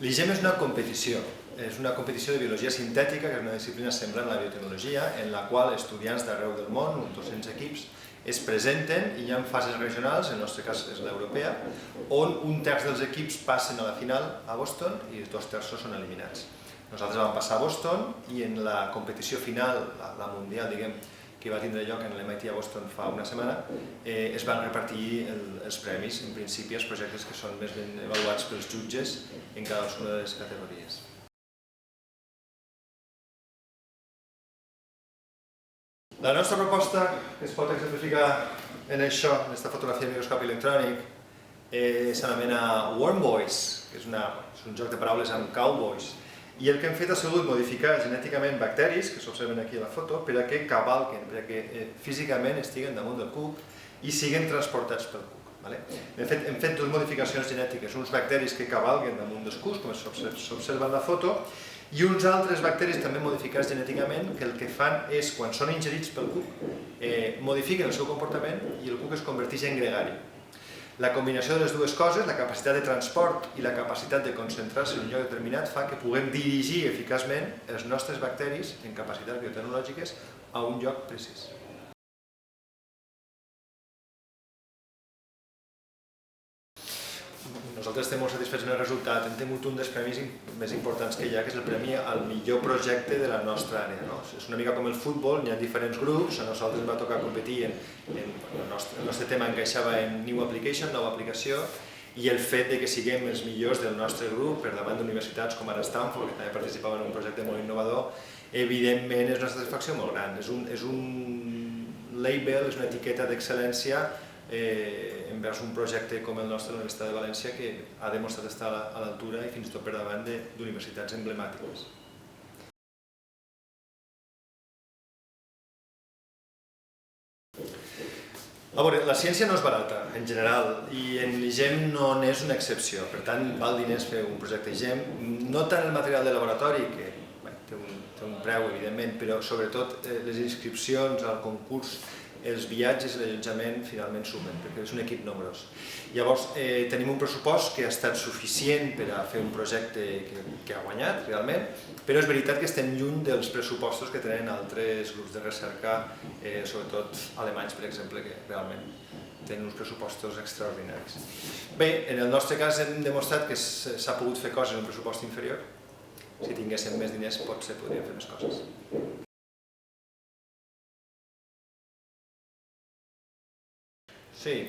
L'IGEM és una competició de biologia sintètica, que és una disciplina semblant a la biotecnologia, en la qual estudiants d'arreu del món, uns 200 equips, es presenten i hi ha fases regionals, en el nostre cas és l'europea, on un terç dels equips passen a la final a Boston i els 2/3 són eliminats. Nosaltres vam passar a Boston i en la competició final, la mundial, diguem, que va tindre lloc en l'MIT a Boston fa una setmana, es van repartir els premis, en principi, els projectes que són més ben avaluats pels jutges en cadascuna de les categories. La nostra proposta, que es pot exemplificar en això, en aquesta fotografia de microscopi electrònic, s'anomena Worm Boys, que és un joc de paraules amb cowboys, i el que hem fet ha sigut modificar genèticament bacteris, que s'observen aquí a la foto, per a que cavalquen, per a que físicament estiguen damunt del cuc i siguin transportats pel cuc. Hem fet dues modificacions genètiques, uns bacteris que cavalguen damunt dels cucs, com s'observa en la foto, i uns altres bacteris també modificats genèticament que el que fan és, quan són ingerits pel cuc, modifiquen el seu comportament i el cuc es converteix en gregari. La combinació de les dues coses, la capacitat de transport i la capacitat de concentrar-se en un lloc determinat, fa que puguem dirigir eficaçment els nostres bacteris en capacitats biotecnològiques a un lloc precís. Nosaltres estem molt satisfets amb el resultat. Hem tingut un dels premis més importants que hi ha, que és el premi al millor projecte de la nostra àrea. És una mica com el futbol, n'hi ha diferents grups, a nosaltres ens va tocar competir el nostre tema encaixava en New Application, nova aplicació, i el fet que siguem els millors del nostre grup per davant d'universitats com ara Stanford, que també participava en un projecte molt innovador, evidentment és una satisfacció molt gran. És un label, és una etiqueta d'excel·lència envers un projecte com el nostre de la Universitat de València, que ha demostrat estar a l'altura i fins i tot per davant d'universitats emblemàtiques. La ciència no és barata, en general, i en l'IGEM no n'és una excepció. Per tant, val diners fer un projecte IGEM, no tant el material de laboratori, que té un preu, evidentment, però sobretot les inscripcions al concurs, els viatges i l'allotjament finalment sumen, perquè és un equip nombrós. Llavors, tenim un pressupost que ha estat suficient per a fer un projecte que ha guanyat, realment, però és veritat que estem lluny dels pressupostos que tenen altres grups de recerca, sobretot alemanys, per exemple, que realment tenen uns pressupostos extraordinaris. Bé, en el nostre cas hem demostrat que s'ha pogut fer coses en un pressupost inferior. Si tinguéssim més diners, potser podríem fer més coses. Sí,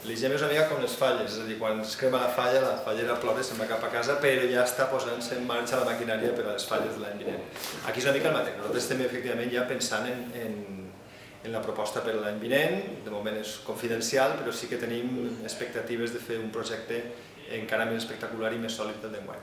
l'IGEM és una mica com les falles, és a dir, quan es crema la fallera plora i se'n va cap a casa, però ja està posant-se en marxa la maquinària per a les falles de l'any vinent. Aquí és una mica el mateix, nosaltres estem efectivament ja pensant en la proposta per a l'any vinent, de moment és confidencial, però sí que tenim expectatives de fer un projecte encara més espectacular i més sòlid del d'enguany.